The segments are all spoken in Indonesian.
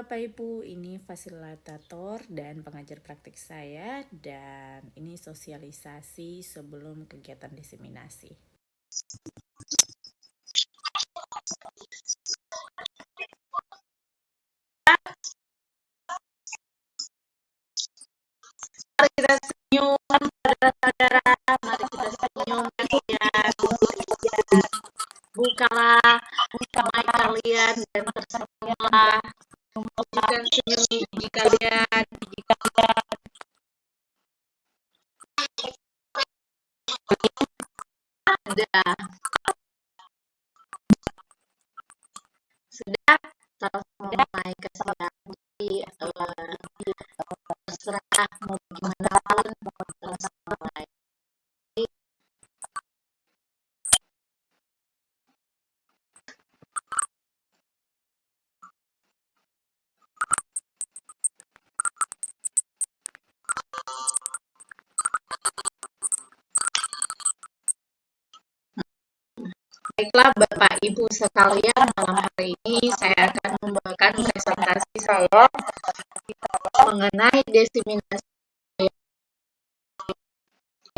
Bapak Ibu, ini fasilitator dan pengajar praktik saya dan ini sosialisasi sebelum kegiatan diseminasi. Mari kita senyum, saudara-saudara, mari kita senyum kalian. Bukalah mic kalian dan tersenyumlah. Tunjukkan senyum gigi kalian. Ada. Sudah, kalau mulai kasihan. Jadi terserah mau gimana pun langsung mulai. Baiklah Bapak Ibu sekalian, malam hari ini saya akan membawakan presentasi saya mengenai diseminasi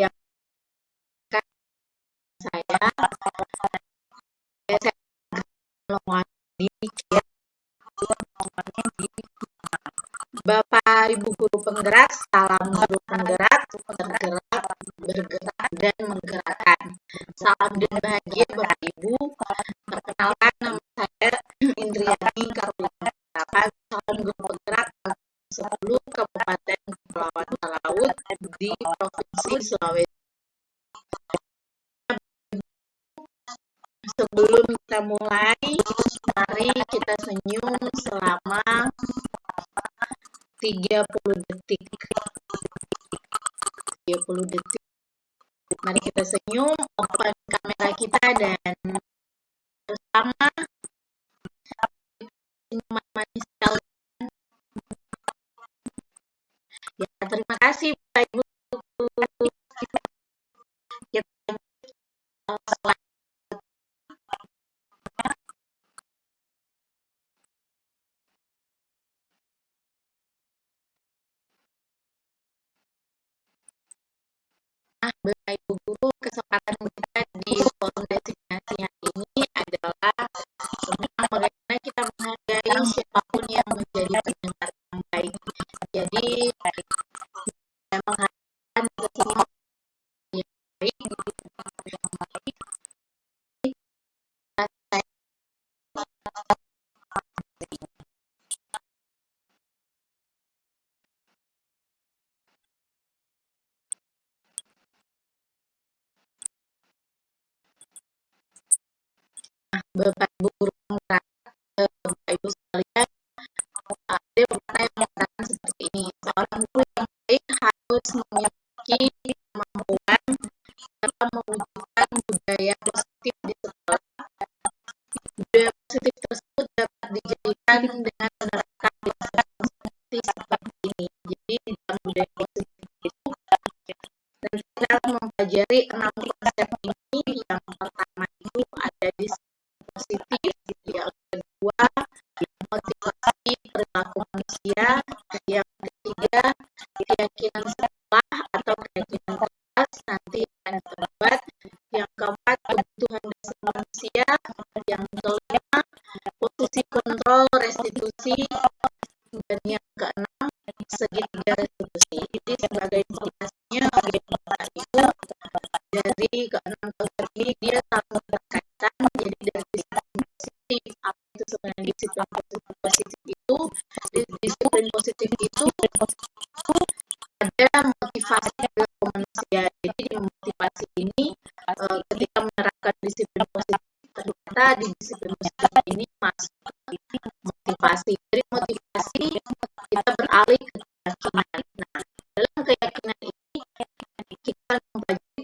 yang saya Bapak Ibu guru penggerak, salam guru penggerak, tergerak, bergerak, dan menggerakkan. Salam dan bahagia Bapak Ibu. Perkenalkan nama saya Indriani Karolina Harapan, calon guru penggerak 10 Kabupaten Kepulauan Talaut di Provinsi Sulawesi. Sebelum kita mulai, mari kita senyum selama 30 detik. 30 detik. Mari kita senyum, open kamera kita dan bersama senyuman manis kalian. Ya, terima kasih Bapak Ibu. Bapak Ibu guru, kesempatan kita di forum designasi yang ini adalah tentang bagaimana kita menghargai siapapun yang menjadi pendengar yang baik. Jadi saya mengharapkan semua yang baik. Bapak Ibu guru penggerak, Bapak Ibu sekalian, ada beberapa yang mengatakan seperti ini. Seorang guru yang baik harus memiliki kemampuan dalam mewujudkan budaya positif di sekolah. Budaya positif tersebut dapat dijadikan dengan menerapkan seperti ini. Jadi dalam budaya positif itu, dan kita mempelajari 6 konsep ini. Yang pertama itu ada di positif, yang kedua motivasi perilaku manusia, yang ketiga keyakinan sekolah atau keyakinan kelas, nanti yang keempat, yang keempat kebutuhan dasar manusia, yang kelima posisi kontrol restitusi, dan yang keenam segitiga restitusi. Jadi sebagai informasinya bagi Bapak Ibu, dari keenam konsep ini dia saling berkaitan. Jadi dari disiplin positif, apa itu sebenarnya disiplin positif itu? Disiplin positif itu ada motivasi perilaku manusia. Jadi di motivasi ini ketika menerapkan disiplin positif, ternyata di disiplin positif ini masuk motivasi. Dari motivasi kita beralih ke keyakinan. Nah, dalam keyakinan ini kita mempelajari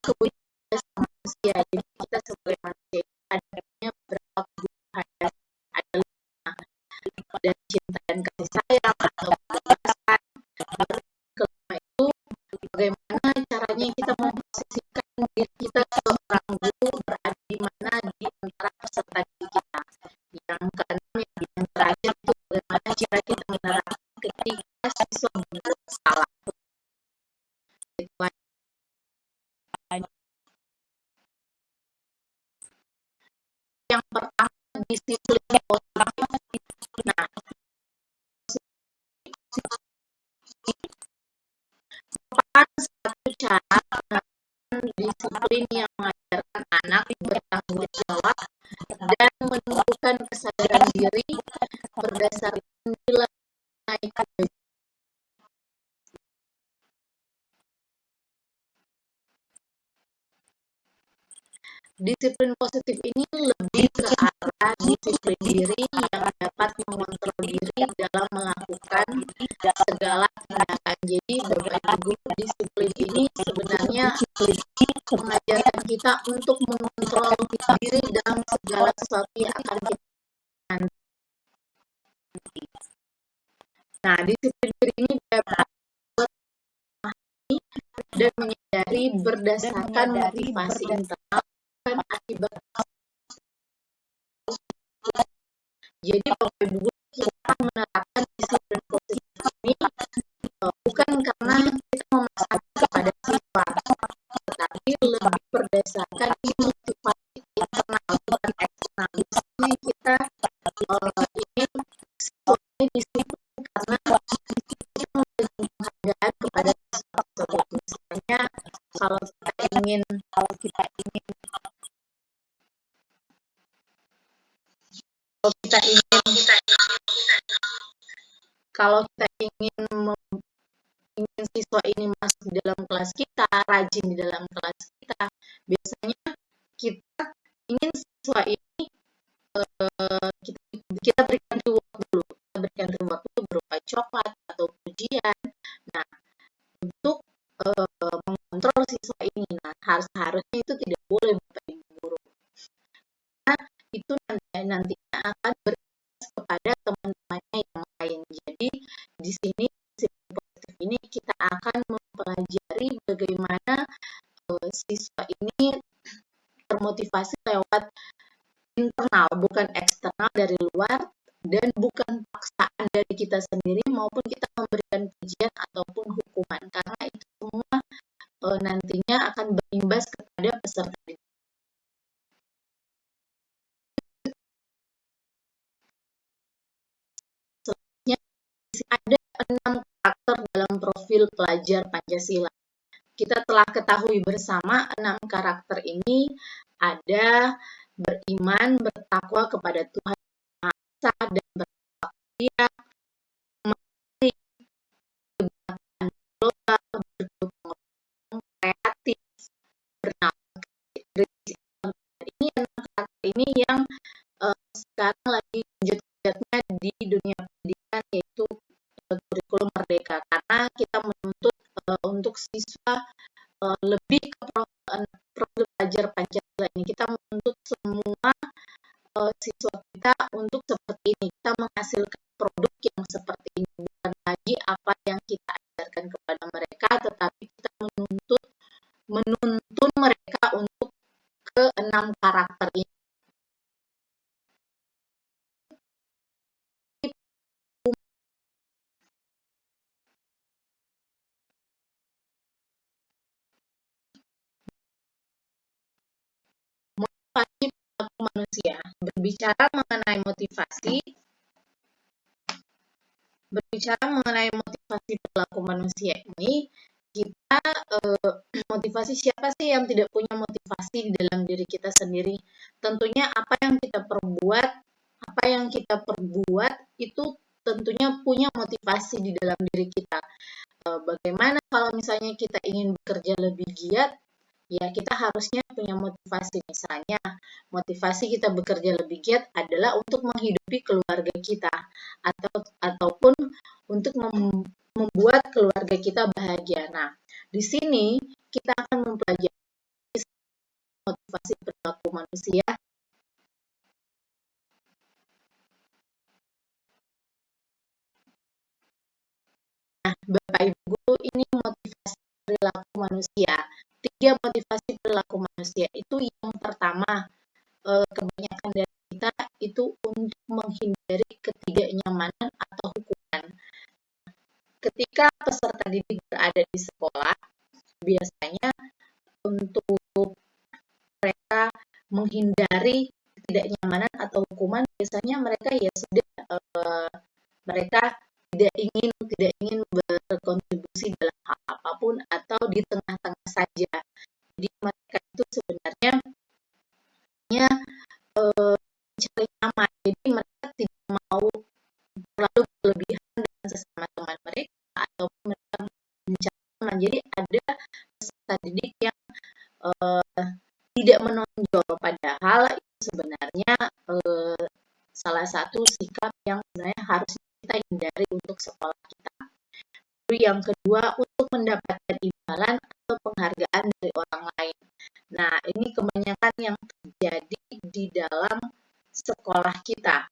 kebutuhan dasar manusia. Jadi kita sebagai manusia adanya berapa kebutuhan dasar, ada 5, dan cinta dan kasih sayang atau kebebasan. Kelima itu bagaimana caranya kita memposisikan diri kita seorang guru berada di mana di antara peserta didik kita. Yang keenam, yang terakhir itu bagaimana siswa berbuat salah. Yang pertama, disiplin positif. Nah, merupakan satu cara menerapkan disiplin yang mengajarkan anak bertanggung jawab dan menumbuhkan kesadaran diri berdasarkan nilai kebaikan. Disiplin positif ini lebih ke arah disiplin diri yang dapat mengontrol diri dalam melakukan segala tindakan. Jadi Bapak Ibu, disiplin ini sebenarnya mengajarkan kita untuk mengontrol diri dalam segala sesuatu yang akan kita lakukan. Nah, disiplin diri ini dapat memahami dan menyadari berdasarkan motivasi internal dan akibat. Jadi Bapak Ibu, kita menerapkan disiplin positif ini bukan karena kita memaksakan kepada siswa, tetapi lebih berdasarkan motivasi internal bukan eksternal. Misalnya kita ingin siswanya disiplin karena kita memberikan penghargaan kepada siswa tersebut. Misalnya kalau kita ingin siswa ini masuk di dalam kelas kita, rajin di dalam kelas kita, biasanya kita ingin siswa ini kita berikan reward dulu berupa coklat atau pujian. Nah, untuk mengontrol siswa ini, nah harusnya itu tidak boleh Bapak Ibu guru, karena itu nantinya akan berimbas kepada teman-temannya yang lain. Jadi di sini ini kita akan mempelajari bagaimana siswa ini termotivasi lewat internal, bukan eksternal dari luar, dan bukan paksaan dari kita sendiri maupun kita memberikan pujian ataupun hukuman, karena itu semua nantinya akan berimbas kepada peserta didik. Selanjutnya ada 6 karakter dalam profil pelajar Pancasila. Kita telah ketahui bersama 6 karakter ini ada beriman, bertakwa kepada Tuhan Yang Maha Esa dan bertakwa, kebijakan global, bergotong royong, kreatif, bernalar. Ini 6 karakter ini yang sekarang lagi genjot-genjotnya di dunia pendidikan, yaitu kurikulum merdeka, karena kita menuntut untuk siswa lebih ke profil pelajar Pancasila ini. Kita menuntut semua siswa kita untuk seperti ini. Kita menghasilkan produk yang seperti ini, bukan lagi apa yang kita ajarkan kepada mereka, tetapi kita menuntun mereka untuk ke 6 karakter ini. Motivasi perilaku manusia. Berbicara mengenai motivasi perilaku manusia ini, kita motivasi, siapa sih yang tidak punya motivasi di dalam diri kita sendiri? Tentunya apa yang kita perbuat itu tentunya punya motivasi di dalam diri kita. Bagaimana kalau misalnya kita ingin bekerja lebih giat, ya kita harusnya punya motivasi. Misalnya motivasi kita bekerja lebih giat adalah untuk menghidupi keluarga kita, ataupun untuk membuat keluarga kita bahagia. Nah, di sini kita akan mempelajari motivasi perilaku manusia. Nah, Bapak Ibu, ini motivasi perilaku manusia. 3 motivasi perilaku manusia itu, yang pertama, kebanyakan dari kita itu untuk menghindari ketidaknyamanan atau hukuman. ketika peserta didik berada di sekolah, biasanya untuk mereka menghindari ketidaknyamanan atau hukuman, biasanya mereka ya sudah mereka tidak ingin berkontribusi dalam hal apapun atau di tengah-tengah saja. Jadi mereka itu sebenarnya hanya mencari aman. Jadi mereka tidak mau terlalu berlebihan dengan sesama teman mereka atau mereka mencari aman. Jadi ada peserta didik yang tidak menonjol, padahal itu sebenarnya salah satu sikap yang sebenarnya harus kita hindari untuk sekolah kita. Lalu yang kedua, untuk mendapatkan imbalan atau penghargaan dari orang lain. Nah, ini kebanyakan yang terjadi di dalam sekolah kita.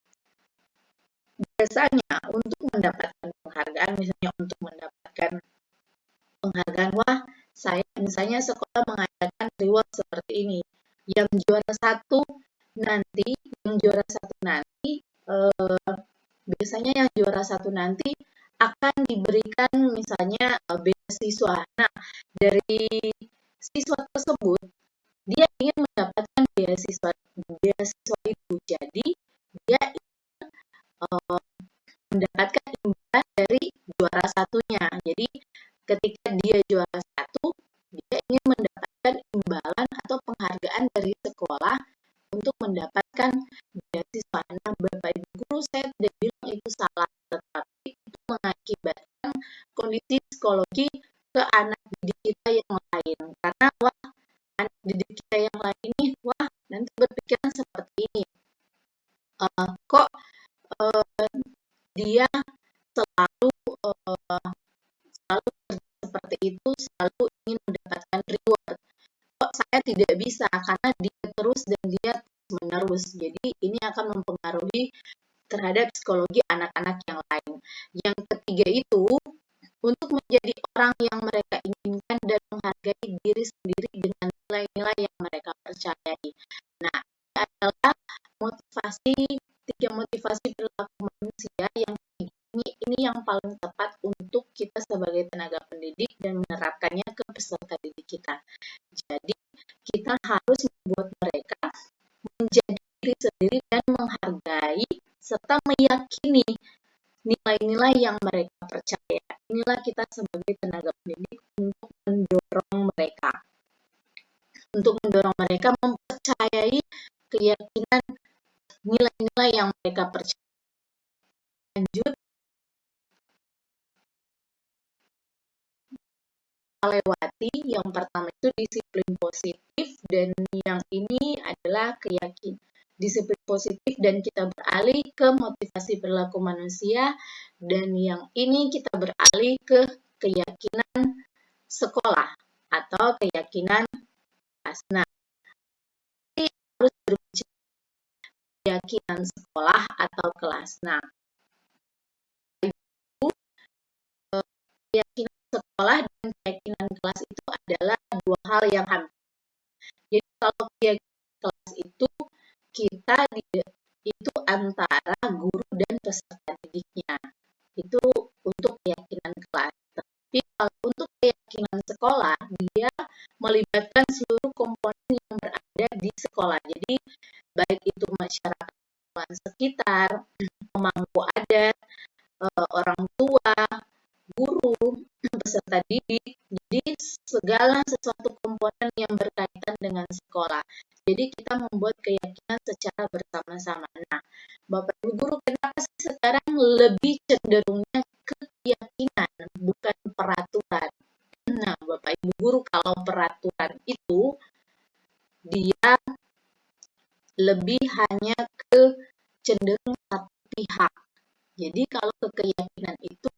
Biasanya untuk mendapatkan penghargaan, misalnya untuk mendapatkan penghargaan, wah saya misalnya sekolah mengadakan reward seperti ini, yang juara satu nanti biasanya yang juara satu nanti akan diberikan misalnya beasiswa. Nah, dari siswa tersebut dia ingin mendapatkan beasiswa itu, jadi dia mendapatkan imbalan dari juara satunya. Jadi ketika dia juara satu, dia ingin mendapatkan imbalan atau penghargaan dari sekolah untuk mendapatkan beasiswa. Nah, Bapak Ibu guru, saya tidak bilang itu salah, tetapi itu mengakibatkan kondisi psikologi ke anak didik kita yang lain. Karena wah, anak didik kita yang lain ini, wah nanti berpikiran seperti ini. Kok dia selalu seperti itu, selalu ingin mendapatkan reward. Kok saya tidak bisa, karena dia terus dan dia menerus. Jadi ini akan mempengaruhi terhadap psikologi anak-anak yang lain. Yang ketiga itu, untuk menjadi orang yang mereka inginkan dan menghargai diri sendiri dengan nilai-nilai yang mereka percayai. Nah, ini adalah tiga motivasi perilaku manusia yang ini yang paling tepat untuk kita sebagai tenaga pendidik dan menerapkannya ke peserta didik kita. Jadi, kita harus membuat mereka menjadi diri sendiri dan menghargai serta meyakini nilai-nilai yang mereka percaya. Inilah kita sebagai tenaga pendidik untuk mendorong mereka mempercayai keyakinan nilai-nilai yang mereka percaya. Lanjut, lewati yang pertama itu disiplin positif, dan yang ini adalah keyakinan disiplin positif, dan kita beralih ke motivasi perilaku manusia, dan yang ini kita beralih ke keyakinan sekolah atau keyakinan kelas. Nah, ini harus berbicara keyakinan sekolah atau kelas. Nah, keyakinan sekolah dan keyakinan kelas itu adalah dua hal yang hampir. Jadi kalau keyakinan kelas itu itu antara guru dan peserta didiknya. Itu untuk keyakinan kelas. Tapi kalau untuk keyakinan sekolah, dia melibatkan seluruh komponen yang berada di sekolah. Jadi baik itu masyarakat sekitar, pemangku adat, orang tua, guru, peserta didik. Jadi segala sesuatu komponen yang berkaitan dengan sekolah. Jadi kita membuat keyakinan secara bersama-sama. Nah, Bapak Ibu guru, kenapa sih sekarang lebih cenderungnya ke keyakinan bukan peraturan? Nah, Bapak Ibu guru, kalau peraturan itu dia lebih hanya ke cenderung satu pihak. Jadi kalau ke keyakinan itu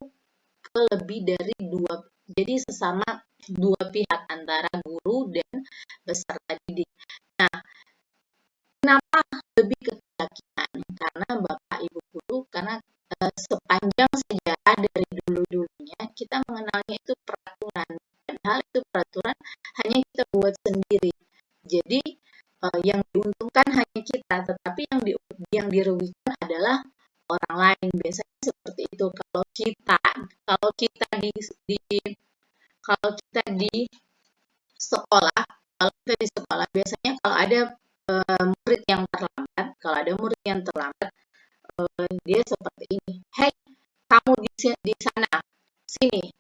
ke lebih dari dua, jadi sesama dua pihak antara guru dan peserta didik. Nah, kenapa lebih ke keyakinan? Karena Bapak Ibu guru, karena sepanjang sejarah dari dulu-dulunya kita mengenalnya itu peraturan. Padahal itu peraturan hanya kita buat sendiri. Jadi yang diuntungkan hanya kita, tetapi yang dirugikan adalah orang lain. Biasanya seperti itu. Kalau kita kalau kita di kalau kita di sekolah, kalau kita di sekolah biasanya kalau ada murid yang terlambat, dia seperti ini, "Hei, kamu di sana, sini,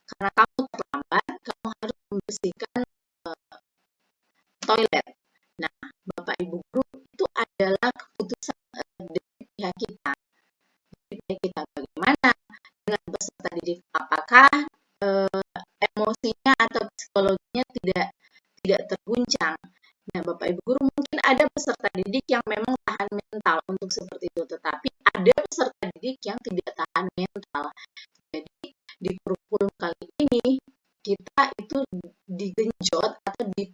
karena kamu terlambat, kamu harus membersihkan toilet." Nah, Bapak Ibu guru, itu adalah keputusan dari pihak kita. Dari pihak kita bagaimana dengan peserta didik, apakah emosinya atau psikologinya tidak terguncang. Nah, Bapak Ibu guru, mungkin ada peserta didik yang memang tahan mental untuk seperti itu, tetapi ada peserta didik yang tidak tahan mental. Jadi di kurikulum kali ini kita itu digenjot atau di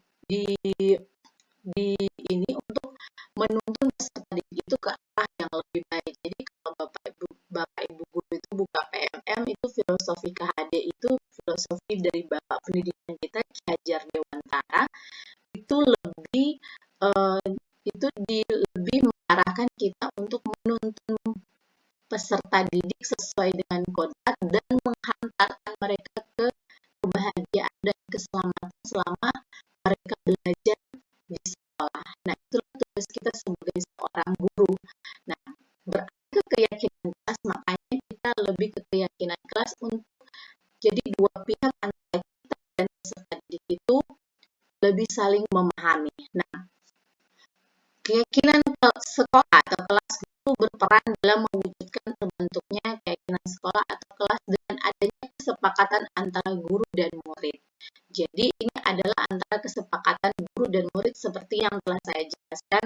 ini untuk menuntun peserta didik itu ke arah yang lebih baik. Jadi kalau Bapak Ibu guru itu buka PMM, itu filosofi KHD, itu filosofi dari Bapak Pendidikan kita Ki Hajar Dewantara, itu lebih lebih mengarahkan kita untuk menuntun peserta didik sesuai dengan kodrat dan menghantarkan mereka ke kebahagiaan dan keselamatan selama mereka belajar di sekolah. Nah, itulah tugas kita sebagai seorang guru. Nah, berarti ke keyakinan kelas, makanya kita lebih ke keyakinan kelas untuk jadi dua pihak antara kita dan peserta didik itu lebih saling memahami. Nah, keyakinan sekolah atau kelas itu berperan dalam mewujudkan terbentuknya keyakinan sekolah atau kelas dengan adanya kesepakatan antara guru dan murid. Jadi ini adalah antara kesepakatan guru dan murid seperti yang telah saya jelaskan.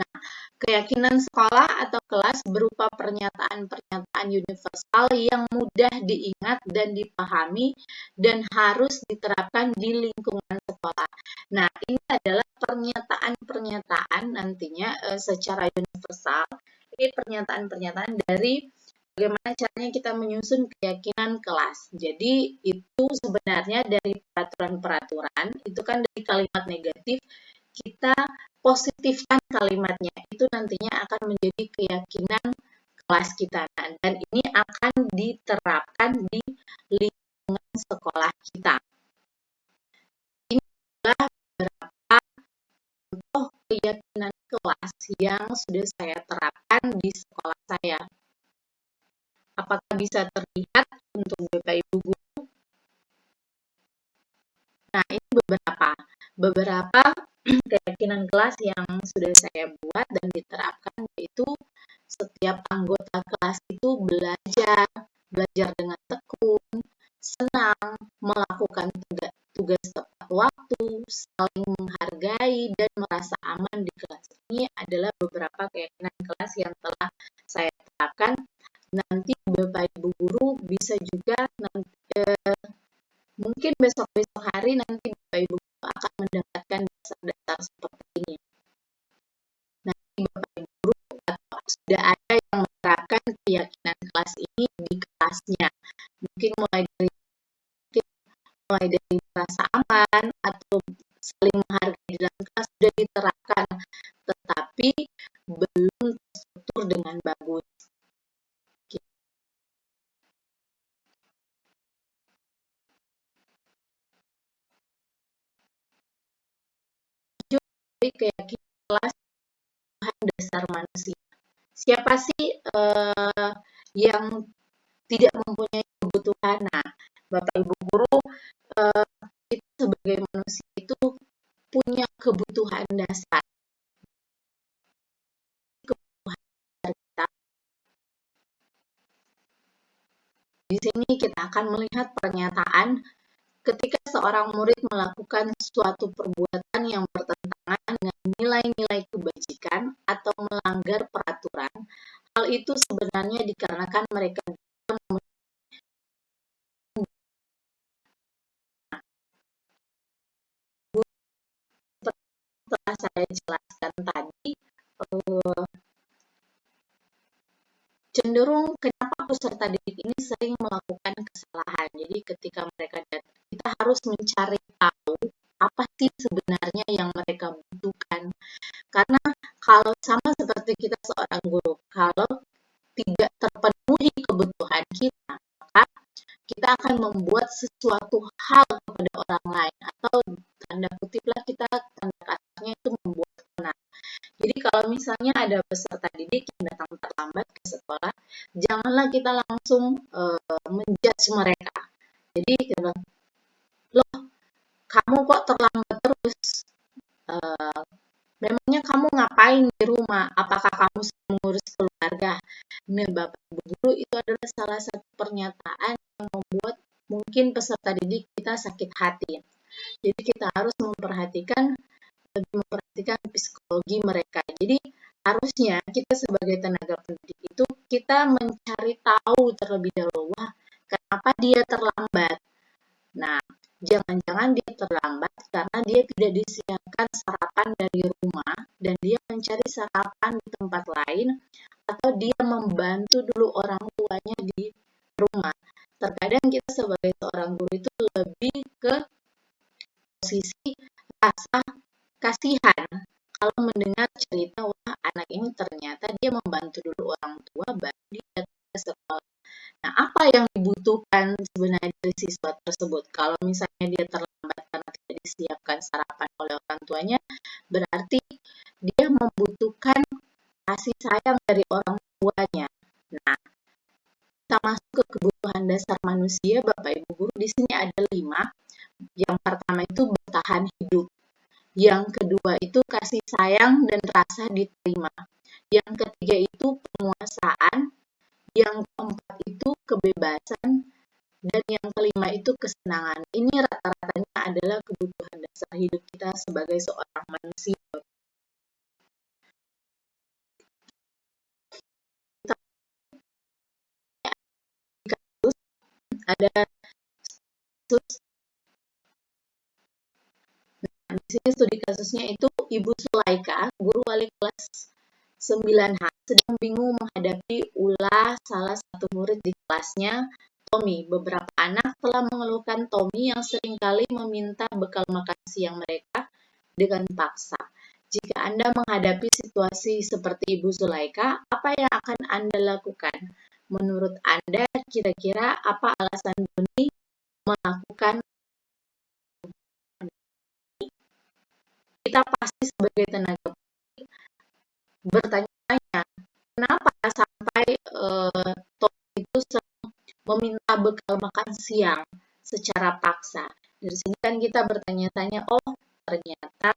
Nah, keyakinan sekolah atau kelas berupa pernyataan-pernyataan universal yang mudah diingat dan dipahami dan harus diterapkan di lingkungan sekolah. Nah, ini adalah pernyataan-pernyataan nantinya secara universal. Ini pernyataan-pernyataan dari bagaimana caranya kita menyusun keyakinan kelas. Jadi, itu sebenarnya dari peraturan-peraturan, itu kan dari kalimat negatif, kita positifkan kalimatnya, itu nantinya akan menjadi keyakinan kelas kita. Dan ini akan diterapkan di lingkungan sekolah kita. Ini adalah beberapa contoh keyakinan kelas yang sudah saya terapkan di sekolah saya. Apakah bisa terlihat untuk Bapak Ibu guru? Nah, ini beberapa keyakinan kelas yang sudah saya buat dan diterapkan, yaitu setiap anggota kelas itu belajar dengan tekun, senang, melakukan tugas tepat waktu, saling menghargai, dan merasa aman di kelas. Ini adalah beberapa keyakinan kelas yang telah saya terapkan. Nanti Bapak Ibu guru bisa juga mungkin besok-besok hari nanti Bapak Ibu akan mendapatkan dasar-dasar seperti ini. Nanti Bapak Ibu guru atau sudah ada yang menerapkan keyakinan kelas ini di kelasnya. Mungkin mulai dari merasa aman atau saling menghargai di dalam kelas sudah diterapkan, tetapi belum terstruktur dengan bagus. Dari keyakinan kelas Tuhan dasar manusia. Siapa sih yang tidak mempunyai kebutuhan? Nah, Bapak Ibu guru, kita sebagai manusia itu punya kebutuhan dasar. Kebutuhan dasar kita. Di sini kita akan melihat pernyataan ketika seorang murid melakukan suatu perbuatan yang bertentangan dengan nilai-nilai kebajikan atau melanggar peraturan, hal itu sebenarnya dikarenakan mereka setelah saya jelaskan tadi, cenderung kenapa peserta didik ini sering melakukan kesalahan. Jadi ketika mereka datang, kita harus mencari tahu apa sih sebenarnya yang mereka butuhkan. Karena kalau sama seperti kita seorang guru, kalau tidak terpenuhi kebutuhan kita, maka kita akan membuat sesuatu hal kepada orang lain atau tanda kutip lah kita tanda kasarnya itu membuat kena. Jadi kalau misalnya ada peserta didik yang datang terlambat ke sekolah, janganlah kita langsung menjudge mereka. Jadi kita bilang, loh kamu kok terlambat terus? Uh, Memangnya kamu ngapain di rumah? Apakah kamu sedang mengurus keluarga? Nah, Bapak Ibu Guru, itu adalah salah satu pernyataan yang membuat mungkin peserta didik kita sakit hati. Jadi kita harus lebih memperhatikan psikologi mereka. Jadi harusnya kita sebagai tenaga pendidik itu kita mencari tahu terlebih dahulu, wah, kenapa dia terlambat. Nah, jangan-jangan dia terlambat karena dia tidak disiapkan sarapan dari rumah dan dia mencari sarapan di tempat lain atau dia membantu dulu orang tuanya di rumah. Terkadang kita sebagai seorang guru itu lebih ke posisi rasa kasihan kalau mendengar cerita, wah anak ini ternyata dia membantu dulu orang tua baru dia datang ke sekolah. Nah, apa yang dibutuhkan sebenarnya dari siswa tersebut? Kalau misalnya dia terlambat karena tidak disiapkan sarapan oleh orang tuanya, berarti dia membutuhkan kasih sayang dari orang tuanya. Nah, kita masuk ke kebutuhan dasar manusia, Bapak Ibu Guru, di sini ada 5. Yang pertama itu bertahan hidup. Yang kedua itu kasih sayang dan rasa diterima. Yang ketiga itu penguasaan. Yang keempat itu kebebasan. Dan yang kelima itu kesenangan. Ini rata-ratanya adalah kebutuhan dasar hidup kita sebagai seorang manusia. Ada kasus, nah, di sini studi kasusnya itu Ibu Sulaika, guru wali kelas 9H, sedang bingung menghadapi ulah salah satu murid di kelasnya, Tommy. Beberapa anak telah mengeluhkan Tommy yang seringkali meminta bekal makan siang mereka dengan paksa. Jika Anda menghadapi situasi seperti Ibu Zulaika, apa yang akan Anda lakukan? Menurut Anda, kira-kira apa alasan Tommy melakukan? Kita pasti sebagai tenaga bertanya-tanya, kenapa sampai Tommy itu meminta bekal makan siang secara paksa. Dari sini kan kita bertanya-tanya, oh ternyata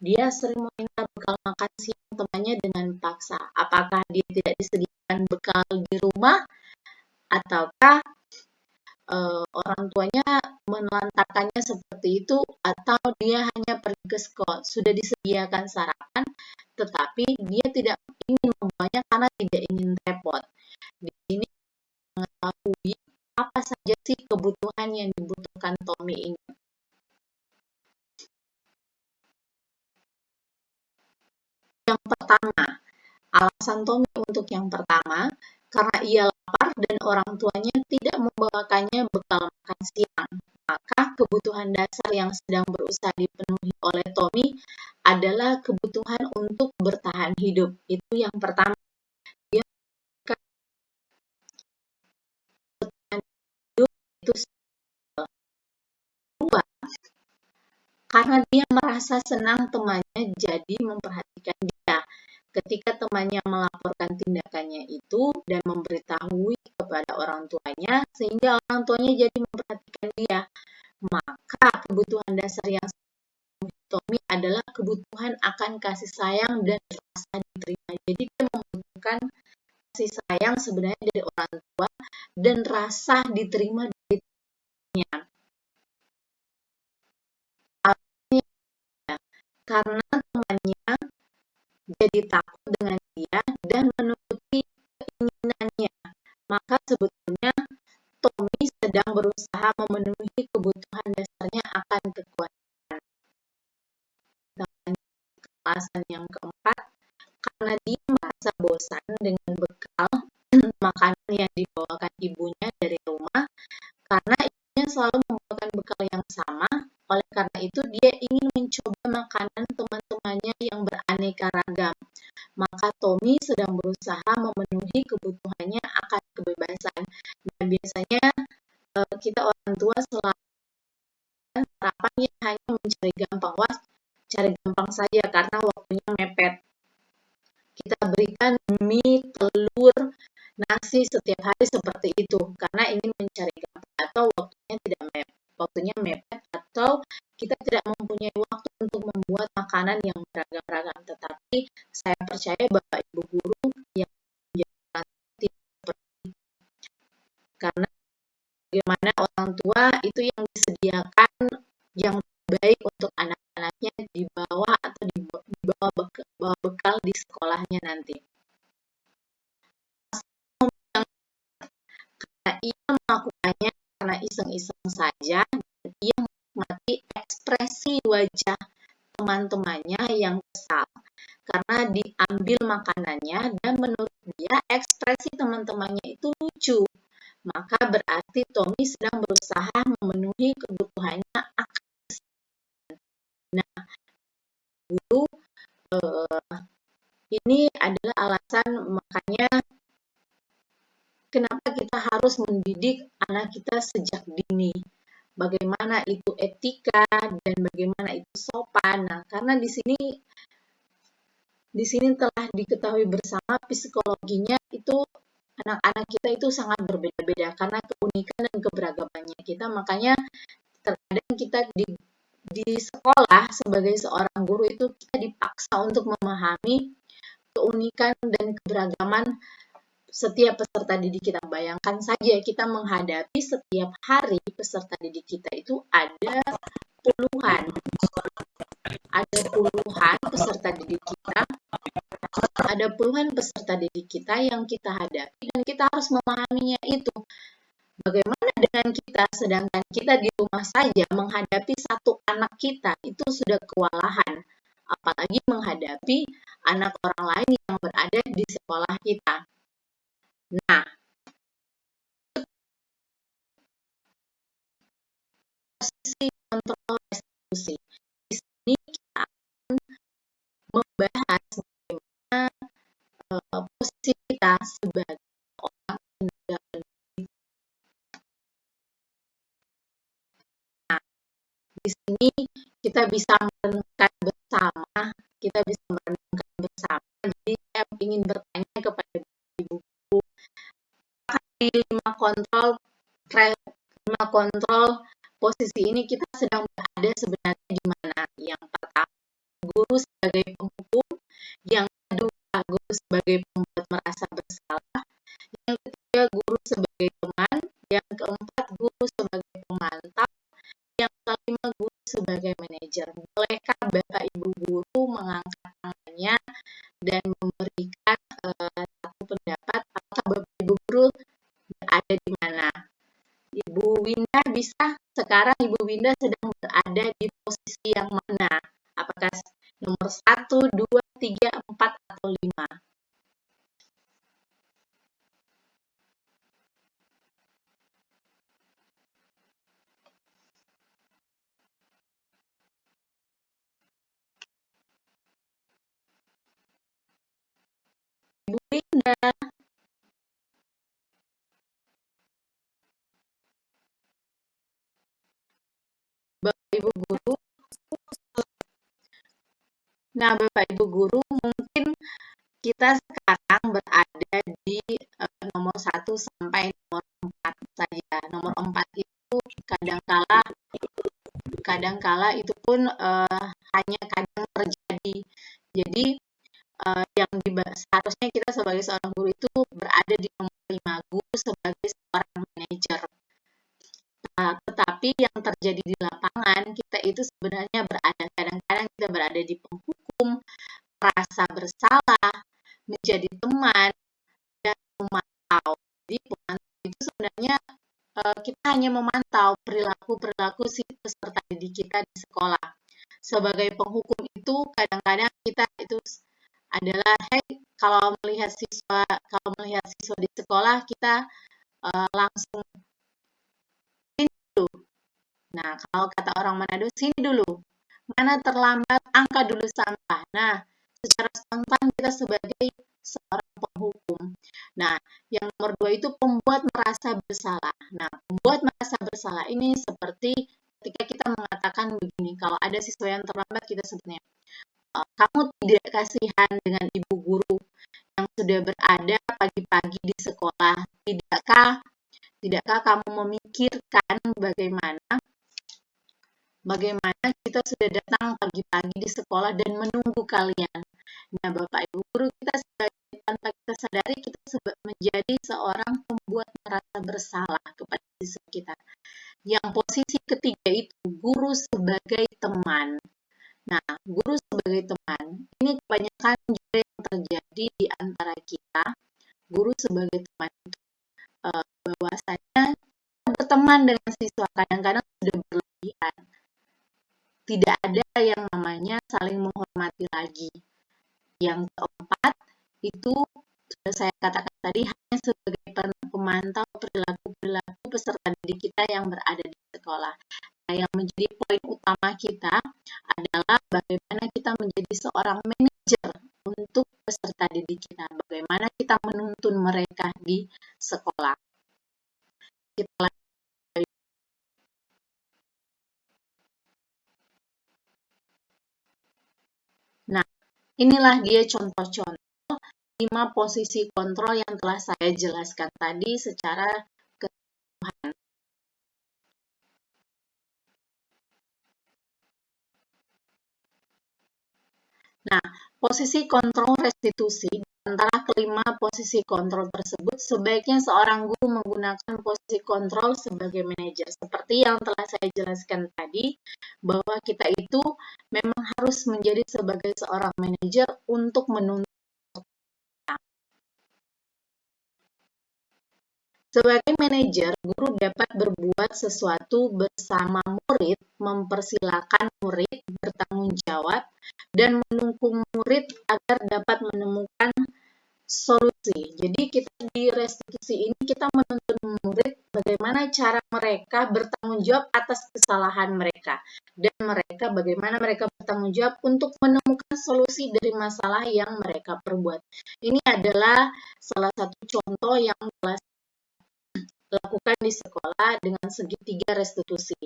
dia sering meminta bekal makan siang temannya dengan paksa. Apakah dia tidak disediakan bekal di rumah ataukah orang tuanya menelantarkannya seperti itu atau dia hanya pergi ke sekolah sudah disediakan sarapan tetapi dia tidak ingin membawanya karena tidak ingin repot. Di sini mengetahui apa saja sih kebutuhan yang dibutuhkan Tommy ini. Yang pertama, alasan Tommy untuk yang pertama, karena ia lapar dan orang tuanya tidak membawakannya bekal makan siang. Maka kebutuhan dasar yang sedang berusaha dipenuhi oleh Tommy adalah kebutuhan untuk bertahan hidup. Itu yang pertama. Dia bertahan hidup itu kedua, karena dia merasa senang temannya jadi memperhatikan dia. Ketika temannya melaporkan tindakannya itu dan memberitahui kepada orang tuanya, sehingga orang tuanya jadi memperhatikan dia. Maka kebutuhan dasar yang Tommy adalah kebutuhan akan kasih sayang dan rasa diterima. Jadi dia membutuhkan kasih sayang sebenarnya dari orang tua dan rasa diterima dari temannya. Karena temannya jadi takut dengan dia dan menuruti keinginannya. Maka sebetulnya Tommy sedang berusaha memenuhi kebutuhan dasarnya akan kekuatan. Dan alasan yang keempat, karena dia merasa bosan dengan bekal makanan yang dibawakan ibunya dari rumah, karena ibunya selalu membawakan bekal yang sama, oleh karena itu dia ingin mencoba makanan teman-temannya yang beraneka ragam. Maka Tommy sedang berusaha memenuhi kebutuhannya akan kebebasan. Dan biasanya kita orang tua selalu harapannya hanya mencari gampang. Wah, cari gampang saja karena waktunya mepet. Kita berikan mie, telur, nasi setiap hari seperti itu karena ingin mencari gampang atau waktunya mepet atau kita tidak mempunyai waktu untuk membuat makanan yang beragam-ragam. Tetapi saya percaya Bapak Ibu guru yang menjadi seperti itu. Karena bagaimana orang tua itu yang disediakan yang baik untuk anak-anaknya dibawa atau dibawa bekal di sekolahnya nanti. Karena ia melakukannya karena iseng-iseng saja, dan ia menikmati ekspresi wajah teman-temannya yang kesal karena diambil makanannya dan menurut dia ekspresi teman-temannya itu lucu. Maka berarti Tommy sedang berusaha memenuhi kebutuhannya akan kesehatan. Nah, guru ini adalah alasan makanya kenapa kita harus mendidik anak kita sejak dini. Bagaimana itu etika dan bagaimana itu sopan. Nah, karena di sini telah diketahui bersama psikologinya itu anak-anak kita itu sangat berbeda-beda karena keunikan dan keberagamannya kita. Makanya terkadang kita di sekolah sebagai seorang guru itu kita dipaksa untuk memahami keunikan dan keberagaman setiap peserta didik kita. Bayangkan saja kita menghadapi setiap hari peserta didik kita itu ada puluhan peserta didik kita, ada puluhan peserta didik kita yang kita hadapi dan kita harus memahaminya itu. Bagaimana dengan kita, sedangkan kita di rumah saja menghadapi satu anak kita itu sudah kewalahan, apalagi menghadapi anak orang lain yang berada di sekolah kita. Nah, posisi kontrol restitusi. Di sini kita akan membahas bagaimana posisi kita sebagai orang tenaga pendidik. Nah, di sini kita bisa merenungkan bersama, Jadi saya ingin bertanya kepada Ibu Guru, di 5 kontrol posisi ini kita sedang berada sebenarnya di mana? Yang pertama, guru sebagai penghukum, yang kedua, guru sebagai pembuat merasa bersalah, yang ketiga, guru sebagai teman, yang keempat, guru sebagai pemantau, yang kelima, guru sebagai manajer. Bolehkah Bapak Ibu guru mengangkat tangannya dan memberikan satu pendapat apakah Bapak Ibu guru berada di mana? Ibu Winda bisa? Sekarang Ibu Winda sedang berada di posisi yang mana? Apakah nomor 1, 2, 3, 4, atau 5? Ibu Winda. Bapak Ibu guru. Nah, Bapak Ibu guru, mungkin kita sekarang berada di nomor 1 sampai nomor 4 saja. Nomor 4 itu kadangkala itu pun hanya kadang terjadi. Jadi seharusnya kita sebagai seorang guru itu berada di nomor 5, guru sebagai seorang manajer. Tetapi yang terjadi di lapangan, kita itu sebenarnya kadang-kadang kita berada di penghukum, merasa bersalah, menjadi teman, dan memantau. Jadi pemantau itu sebenarnya kita hanya memantau perilaku si peserta didik kita di sekolah. Sebagai penghukum itu kadang-kadang kita itu adalah kalau melihat siswa di sekolah kita langsung Nah, kalau kata orang Manado, sini dulu. Mana terlambat, angkat dulu sampah. Nah, secara spontan kita sebagai seorang penghukum. Nah, yang nomor 2 itu pembuat merasa bersalah. Nah, pembuat merasa bersalah ini seperti ketika kita mengatakan begini, kalau ada siswa yang terlambat, kita sebutnya, kamu tidak kasihan dengan ibu guru yang sudah berada pagi-pagi di sekolah. Tidakkah kamu memikirkan bagaimana kita sudah datang pagi-pagi di sekolah dan menunggu kalian. Nah, Bapak Ibu guru, kita tanpa kita sadari kita menjadi seorang pembuat merasa bersalah kepada siswa kita. Yang posisi ketiga itu guru sebagai teman. Nah, guru sebagai teman, ini kebanyakan juga yang terjadi di antara kita. Guru sebagai teman itu bahwasanya berteman dengan siswa kadang-kadang sudah berlebihan. Tidak ada yang namanya saling menghormati lagi. Yang keempat, itu sudah saya katakan tadi, hanya sebagai pemantau perilaku peserta didik kita yang berada di sekolah. Nah, yang menjadi poin utama kita adalah bagaimana kita menjadi seorang manajer untuk peserta didik kita. Bagaimana kita menuntun mereka di sekolah. Nah, inilah dia contoh-contoh 5 posisi kontrol yang telah saya jelaskan tadi secara keseluruhan. Nah, posisi kontrol restitusi antara kelima posisi kontrol tersebut, sebaiknya seorang guru menggunakan posisi kontrol sebagai manajer. Seperti yang telah saya jelaskan tadi, bahwa kita itu memang harus menjadi sebagai seorang manajer untuk menuntun. Sebagai manajer, guru dapat berbuat sesuatu bersama murid, mempersilahkan murid bertanggung jawab, dan mendukung murid agar dapat menemukan solusi. Jadi kita di restitusi ini kita menuntun murid bagaimana cara mereka bertanggung jawab atas kesalahan mereka dan bagaimana mereka bertanggung jawab untuk menemukan solusi dari masalah yang mereka perbuat. Ini adalah salah satu contoh yang telah lakukan di sekolah dengan segitiga restitusi.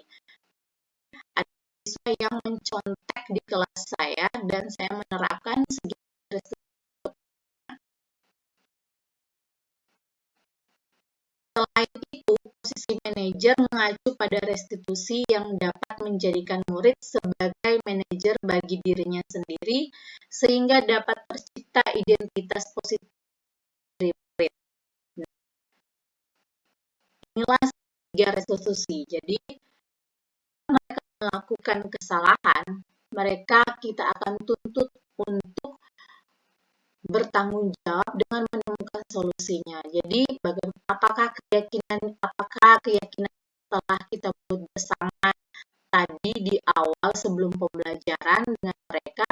Ada siswa yang mencontek di kelas saya dan saya menerapkan segitiga restitusi. Selain itu, posisi manajer mengacu pada restitusi yang dapat menjadikan murid sebagai manajer bagi dirinya sendiri sehingga dapat tercipta identitas positif dari murid. Inilah tiga restitusi. Jadi, mereka melakukan kesalahan, kita akan tuntut untuk bertanggung jawab dengan menemukan solusinya. Jadi, apakah keyakinan telah kita buat bersama tadi di awal sebelum pembelajaran dengan mereka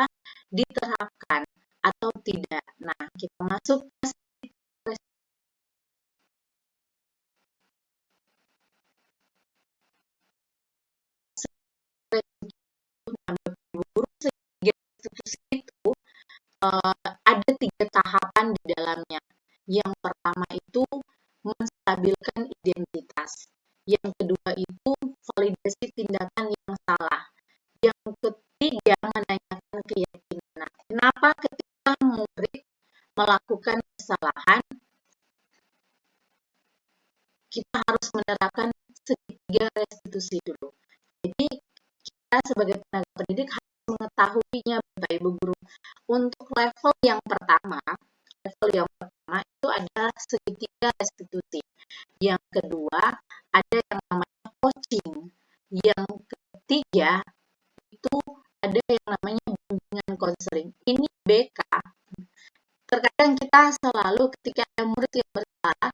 diterapkan atau tidak. Nah, kita masuk ke itu ada 3 tahapan di dalamnya. Yang pertama itu menstabilkan identitas. Yang kedua itu validasi tindakan yang salah. Yang ketiga menanyakan keyakinan. Nah, kenapa ketika murid melakukan kesalahan kita harus menerapkan segitiga restitusi dulu. Jadi kita sebagai tenaga pendidik harus mengetahuinya, Bapak Ibu guru. Untuk level yang pertama itu adalah segitiga restitusi. Yang kedua ada yang namanya coaching. Yang ketiga itu ada yang namanya bimbingan konseling. Ini BK. Terkadang kita selalu ketika ada murid yang bersalah,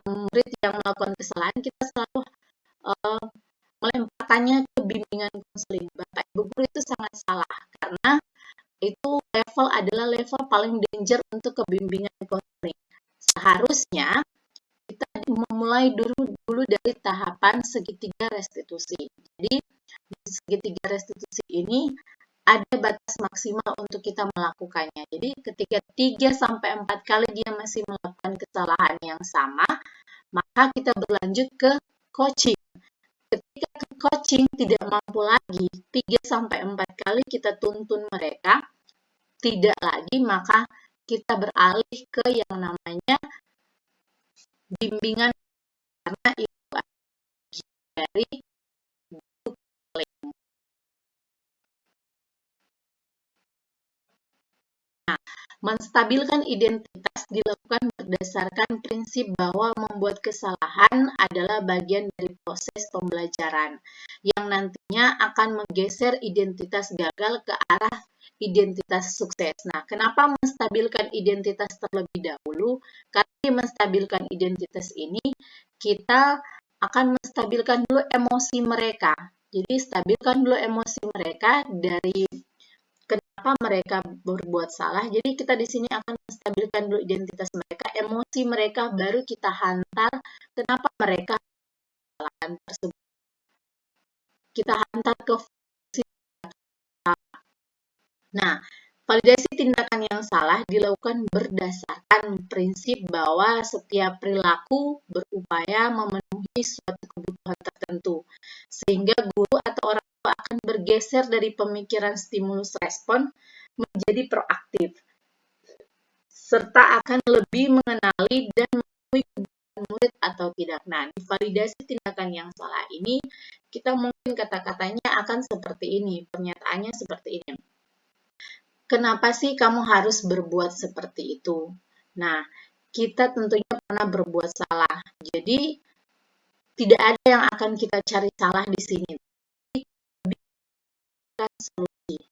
murid yang melakukan kesalahan, kita selalu melemparkannya ke bimbingan konseling. Bapak Ibu guru itu sangat salah karena itu adalah level paling danger untuk kebimbingan konseling. Seharusnya kita memulai dulu dari tahapan segitiga restitusi. Jadi di segitiga restitusi ini ada batas maksimal untuk kita melakukannya. Jadi ketika 3-4 kali dia masih melakukan kesalahan yang sama, maka kita berlanjut ke coaching. Ketika ke coaching tidak mampu lagi, 3-4 kali kita tuntun mereka, tidak lagi, maka kita beralih ke yang namanya bimbingan, karena itu dari menstabilkan identitas dilakukan berdasarkan prinsip bahwa membuat kesalahan adalah bagian dari proses pembelajaran yang nantinya akan menggeser identitas gagal ke arah identitas sukses. Nah, kenapa menstabilkan identitas terlebih dahulu? Karena di menstabilkan identitas ini, kita akan menstabilkan dulu emosi mereka. Jadi, stabilkan dulu emosi mereka dari kenapa mereka berbuat salah. Jadi kita di sini akan menstabilkan dulu identitas mereka, emosi mereka, baru kita hantar kenapa mereka kesalahan tersebut. Kita hantar ke fungsi. Nah, validasi tindakan yang salah dilakukan berdasarkan prinsip bahwa setiap perilaku berupaya memenuhi suatu kebutuhan tertentu, sehingga guru atau orang tua akan bergeser dari pemikiran stimulus respon menjadi proaktif, serta akan lebih mengenali dan mengetahui kebutuhan murid atau tidak. Nah, di validasi tindakan yang salah ini, kita mungkin kata-katanya akan seperti ini, pernyataannya seperti ini. Kenapa sih kamu harus berbuat seperti itu? Nah, kita tentunya pernah berbuat salah. Jadi, tidak ada yang akan kita cari salah di sini. Tapi solusinya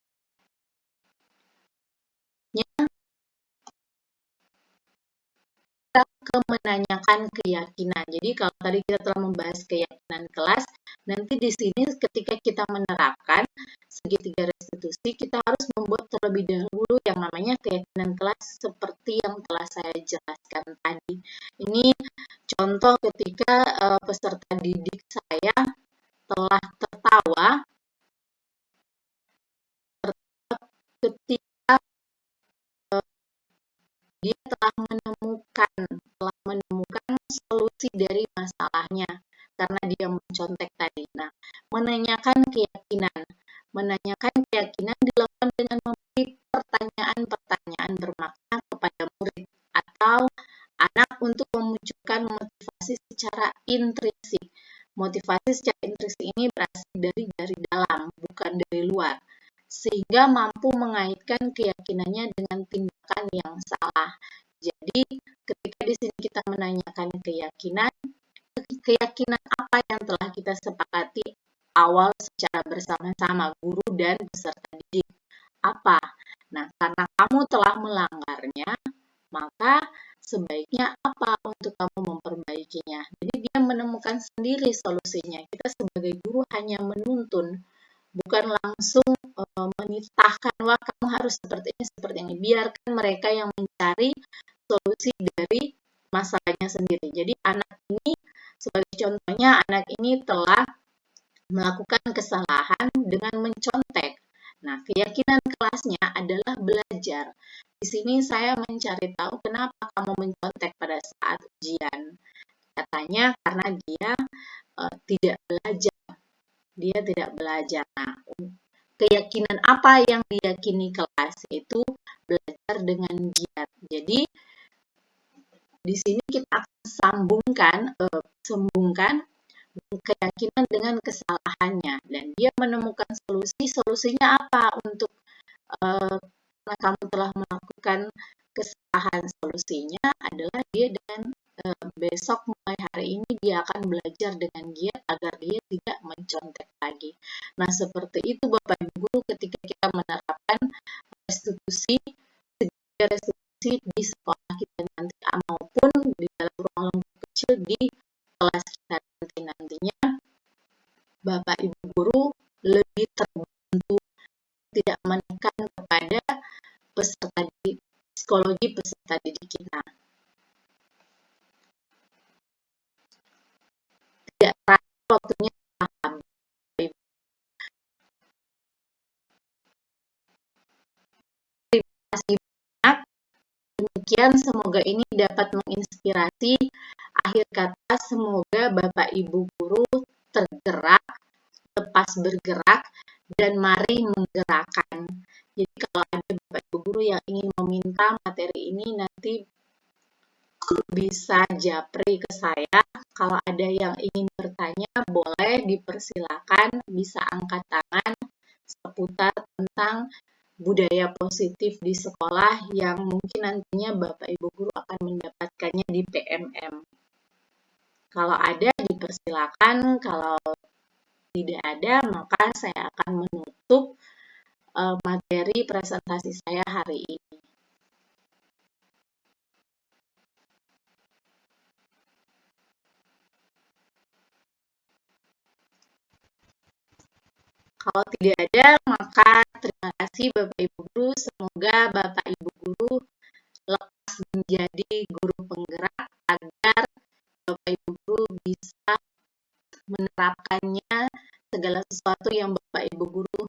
ke menanyakan keyakinan. Jadi kalau tadi kita telah membahas keyakinan kelas, nanti di sini ketika kita menerapkan segitiga restitusi, kita harus membuat terlebih dahulu yang namanya keyakinan kelas seperti yang telah saya jelaskan tadi. Ini contoh ketika peserta didik saya telah tertawa ketika dia telah menemukan solusi dari masalahnya karena dia mencontek tadi. Nah, menanyakan keyakinan dilakukan dengan memberi pertanyaan-pertanyaan bermakna kepada murid atau anak untuk memunculkan motivasi secara intrinsik. Motivasi secara intrinsik ini berasal dari dalam, bukan dari luar, sehingga mampu mengaitkan keyakinannya dengan tindakan yang salah. Jadi, ketika di sini kita menanyakan keyakinan apa yang telah kita sepakati awal secara bersama-sama guru dan peserta didik. Apa? Nah, karena kamu telah melanggarnya, maka sebaiknya apa untuk kamu memperbaikinya. Jadi dia menemukan sendiri solusinya. Kita sebagai guru hanya menuntun, bukan langsung menitahkan, wah kamu harus seperti ini. Biarkan mereka yang mencari solusi dari masalahnya sendiri. Jadi anak ini, sebagai contohnya, anak ini telah melakukan kesalahan dengan mencontek. Nah, keyakinan kelasnya adalah belajar. Di sini saya mencari tahu kenapa kamu mencontek pada saat ujian. Katanya karena dia tidak belajar. Dia tidak belajar. Nah, keyakinan apa yang diyakini kelas itu belajar dengan giat. Jadi di sini kita akan sambungkan keyakinan dengan kesalahannya, dan dia menemukan solusinya apa untuk karena kamu telah melakukan kesalahan. Solusinya adalah dia dengan besok mulai hari ini dia akan belajar dengan giat agar dia tidak mencontek lagi. Nah, seperti itu Bapak Ibu Guru ketika kita menerapkan restitusi di sekolah kita nanti, maupun di dalam ruang lingkup kecil di kelas kita nantinya, Bapak Ibu Guru lebih terbantu, tidak menekan kepada psikologi peserta didik kita. waktunya habis. Terima kasih banyak. Demikian, semoga ini dapat menginspirasi. Akhir kata, semoga Bapak Ibu guru tergerak, lepas bergerak, dan mari menggerakkan. Jadi kalau ada Bapak Ibu guru yang ingin meminta materi ini, nanti bisa japri ke saya. Kalau ada yang ingin bertanya, boleh dipersilakan, bisa angkat tangan seputar tentang budaya positif di sekolah yang mungkin nantinya Bapak Ibu guru akan mendapatkannya di PMM. Kalau ada, dipersilakan. Kalau tidak ada, maka saya akan menutup materi presentasi saya hari ini. Kalau tidak ada, maka terima kasih Bapak Ibu guru. Semoga Bapak Ibu guru lekas menjadi guru penggerak agar Bapak Ibu guru bisa menerapkannya segala sesuatu yang Bapak Ibu guru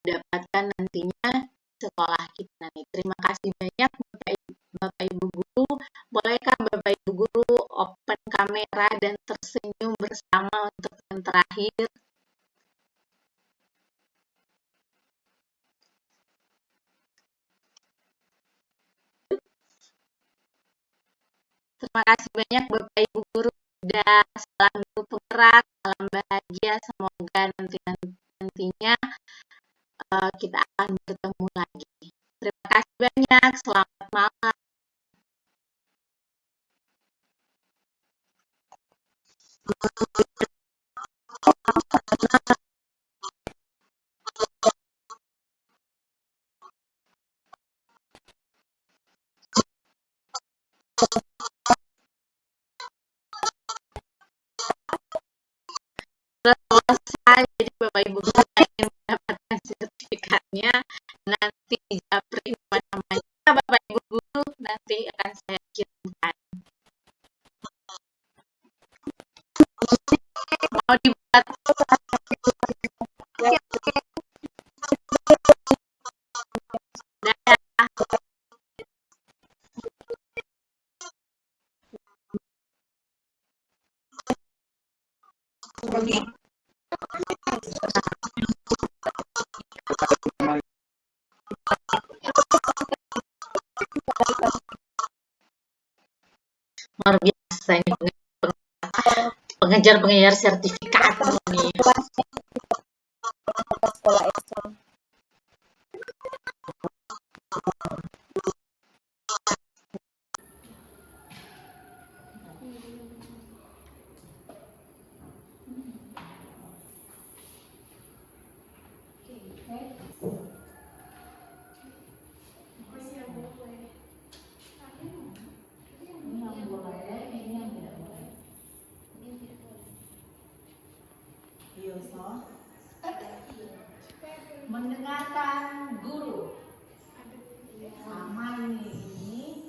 dapatkan nantinya sekolah kita nanti. Terima kasih banyak Bapak Ibu guru. Bolehkah Bapak Ibu guru open kamera dan tersenyum bersama untuk yang terakhir? Terima kasih banyak Bapak Ibu guru. Dan salam guru penggerak, salam bahagia. Semoga nantinya kita akan bertemu lagi. Terima kasih banyak. Selamat malam. Selesai, jadi Bapak Ibu guru yang ingin mendapatkan sertifikatnya nanti japri namanya Bapak Ibu guru, nanti akan saya kirimkan. Mau dibuat luar biasa ini pengejar sertifikat nih. Mendengarkan guru sama ini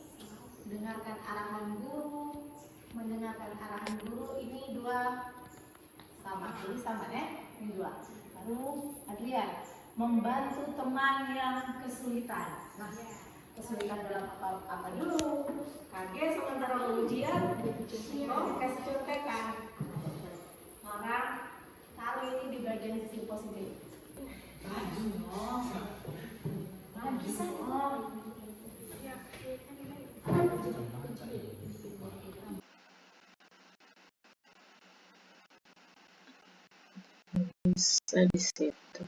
dengarkan arahan guru, mendengarkan arahan guru, ini dua sama, jadi sama ini dua. Lalu Adrian, membantu teman yang kesulitan. Nah, kesulitan dalam apa dulu? Kaget sementara ujian, kasih contekan. Maka taruh ini di bagian sisi positif. Maju, bisa di situ.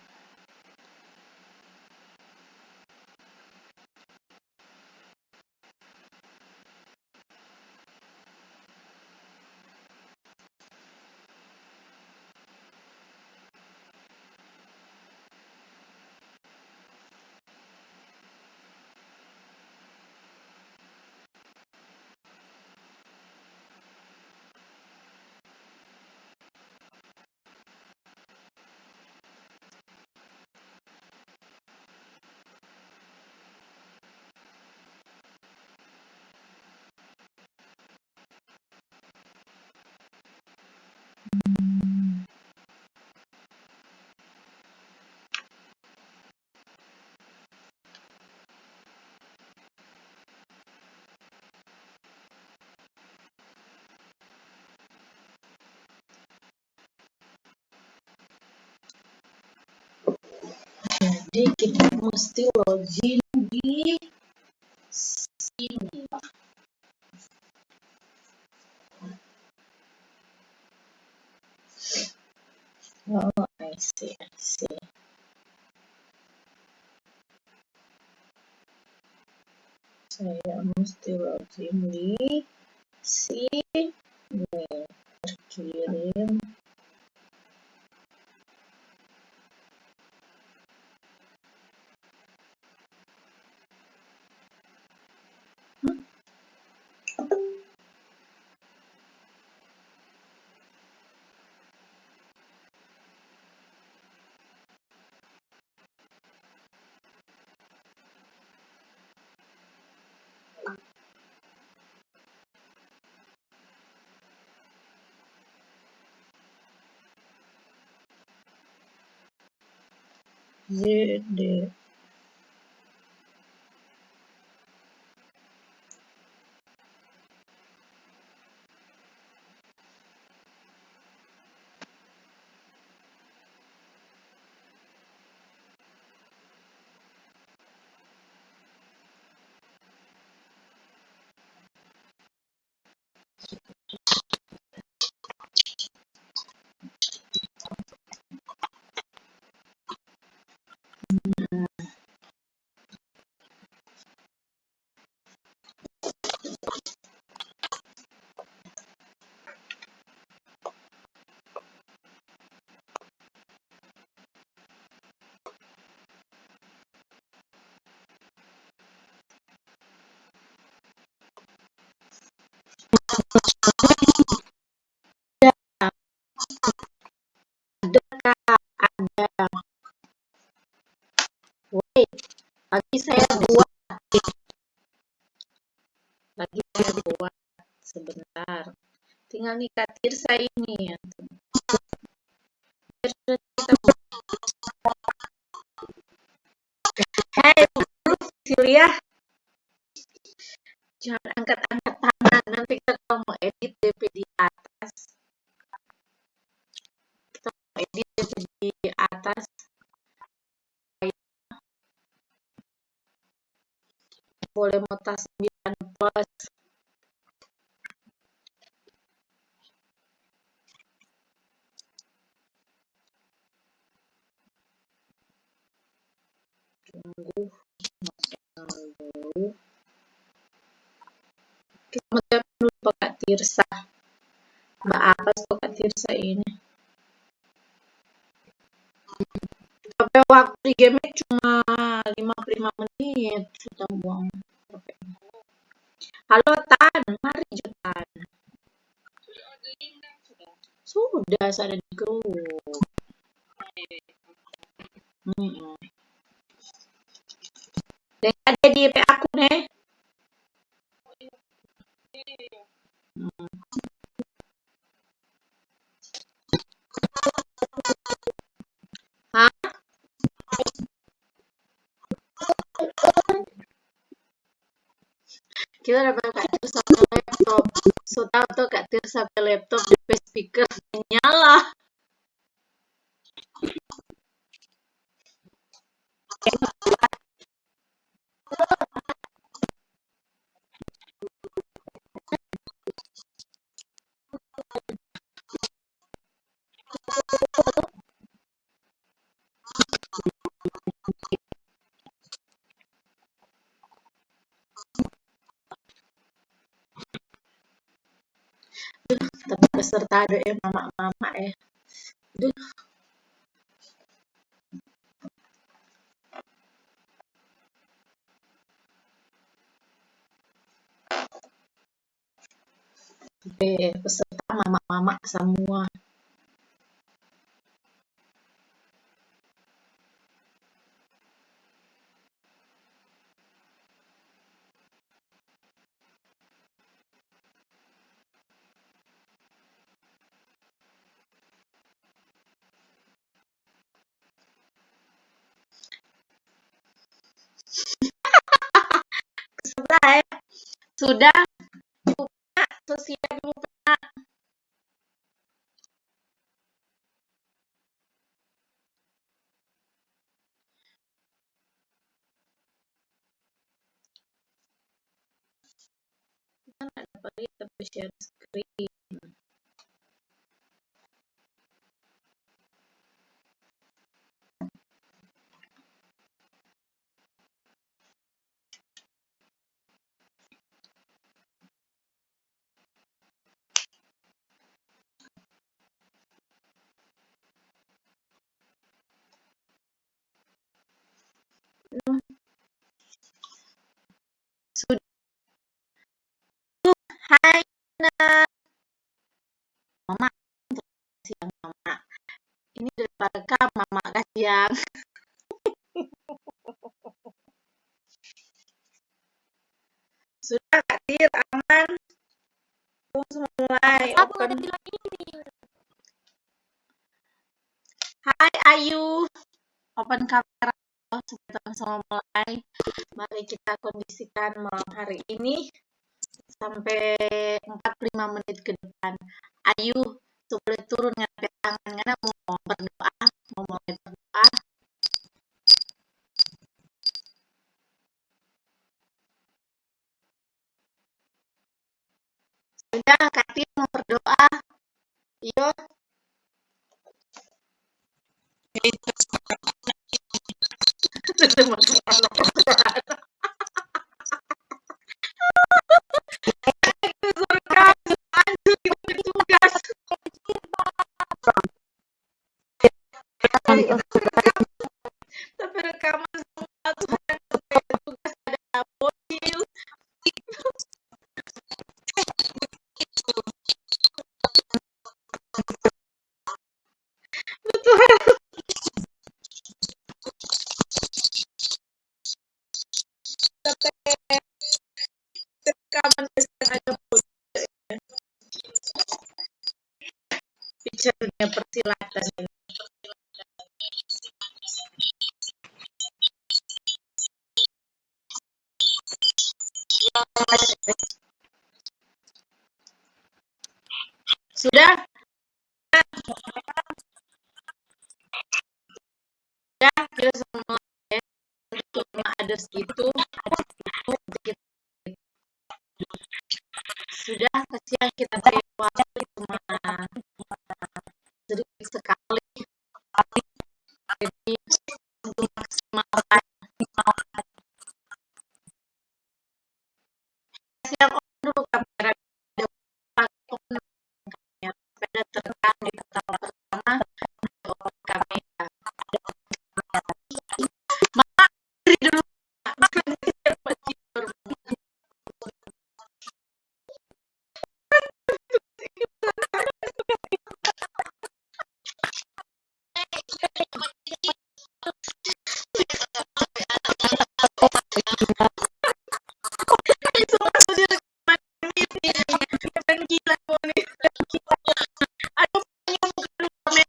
Jadi kita mesti login di sini. Oh, I see. Saya mesti login di sini. Terkirim. ZD. Ada. Wait, lagi saya buat. Sebentar. Tinggal nih Kak Tirsa ini. Hai, Silya. Jangan angkat-angkat tangan. Nanti kita mau edit DP di atas. Kita mau edit DP di atas. Boleh mutas 9 plus. Tunggu. Kita mau dulu Kak Tirsa. Mbak apa tuh Kak Tirsa ini? Tapi waktu di game cuma 55 menit. Sudah buang. Halo Tan, mari Tan. Sudah ada di grup. Dan ada di IP aku nih. Hah? Kita dapat Kak Tirsa laptop. So tahu tuh Kak Tirsa laptop di speaker nyala. Tapi peserta ada mama-mama Duh. Peserta mama-mama semua. Sudah buka sosial buka. share screen. Sudah. Hai, Nina. Mama, siang Mama. Ini daripada rekam, Mama kasih yang. Sudah, Kak Tir, aman. Terus mulai open. Hai Ayu, open kamera sebelum sama mulai. Mari kita kondisikan malam hari ini sampai 45 menit ke depan. Ayu, boleh turun ngangkat tangan karena mau berdoa, mau mulai berdoa. Sudah, Kak Tir mau berdoa. Yo. Tapi rekaman semua tuh tugas ada bocil. Betul. Rekaman ada bocil. Bicaranya persilatan ini. Sudah? Ya, kita semua ya. Cuma ada segitu. Sudah, kasihan kita beri waktu cuma sedikit sekali. Jadi, untuk maksimalkan. Siap dulu kamera. Sepeda terekam di pertama kamera. Mama, beri dulu.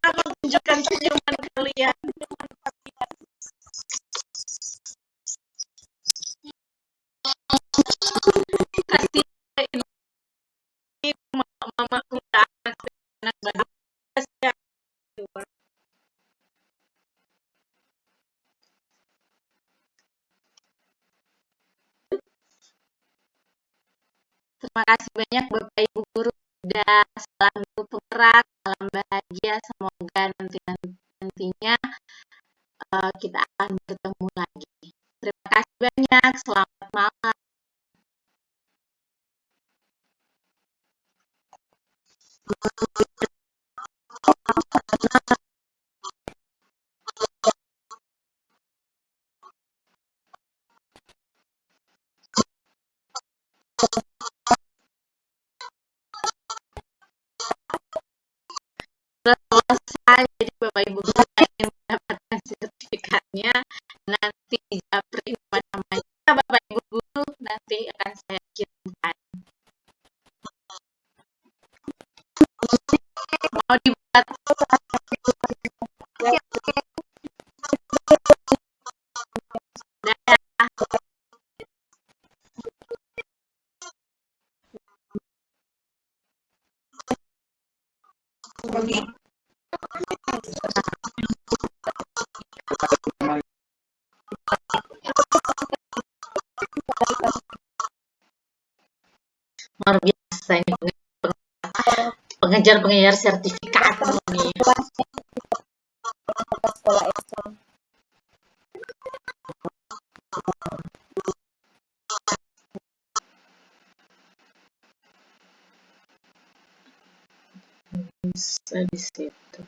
Menunjukkan senyuman kalian. Kasih ini mamaku anak baru. Terima kasih banyak Bapak Ibu guru. Dan salam guru penggerak, salam bahagia. Semoga nantinya kita akan bertemu lagi. Terima kasih banyak. Selamat malam. Selesai, jadi Bapak Ibu guru ingin mendapatkan sertifikatnya, nanti japri namanya Bapak Ibu guru nanti akan saya kirimkan. Mau dibuat luar biasa. Saya ini pengejar sertifikat nih. Sekolah Islam. Bisa di situ.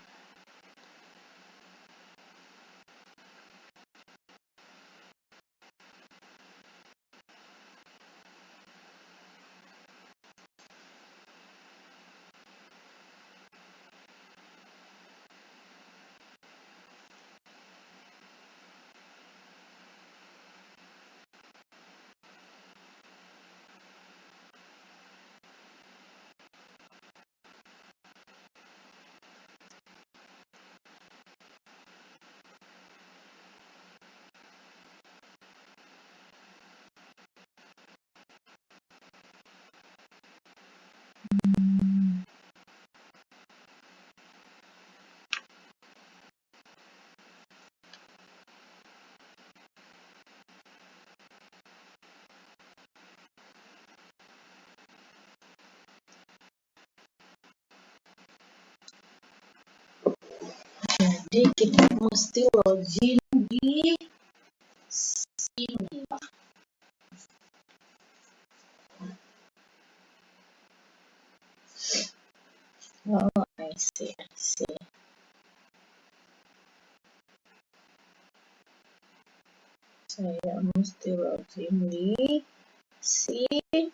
Jadi kita mesti login di sini. Oh, I see. Saya mesti login di sini.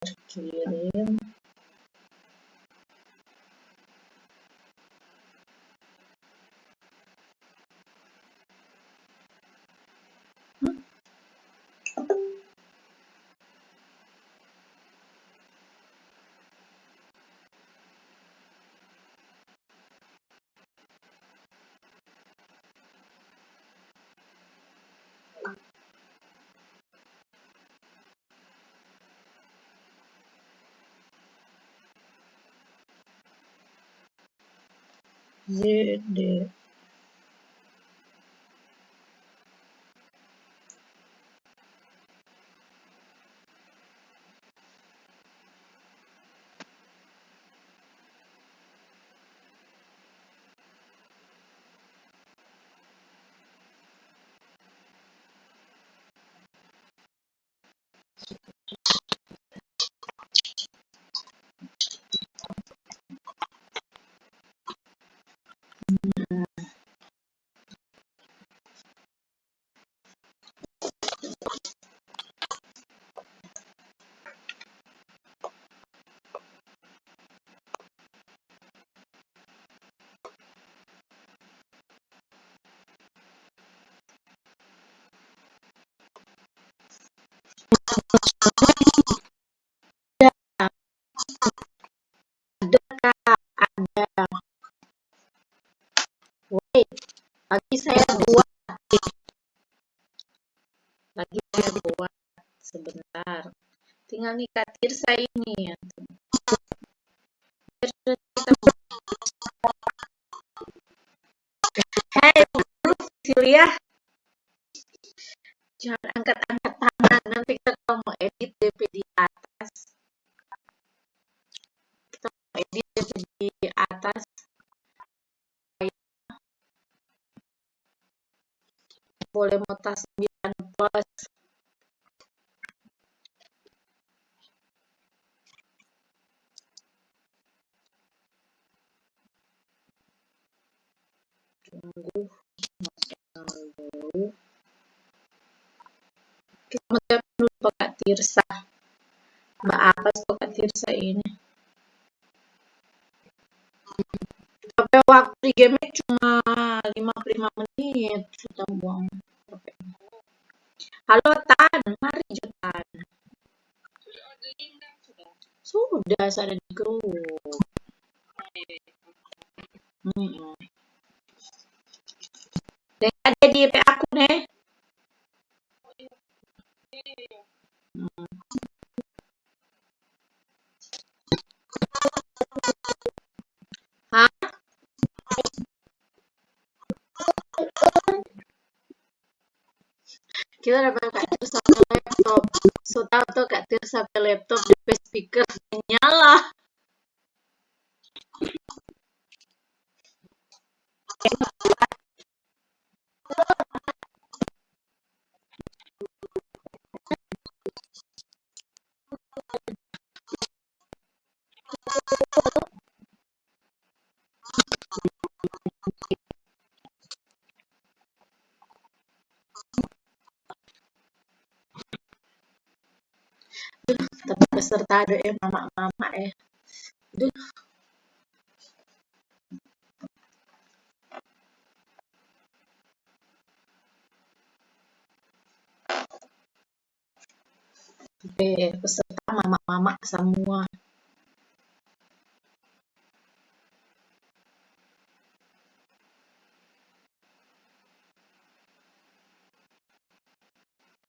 Terkirim. ZD. Wait, lagi saya buat sebentar. Tinggal nikah Tirsa ini ya. Hei, Silya, jangan angkat-angkat tangan. Nanti kita kalau mau edit DP di atas. Kita mau edit DP di atas. Boleh mutas 9 plus. Tunggu dulu. Kita mau dulu Kak Tirsa. Mbak Apas Kak Tirsa ini. Tapi waktu di game cuma 55 menit. Sudah buang. Halo Tan, mari Tan. Sudah saya ada di grup. Dan ada di IP aku nih. Hah? Kita dapat satu laptop So tahu tuh Kak Tir sampai laptop DP speaker nyala. Tapi peserta ada mama-mama Duh, peserta mama-mama semua.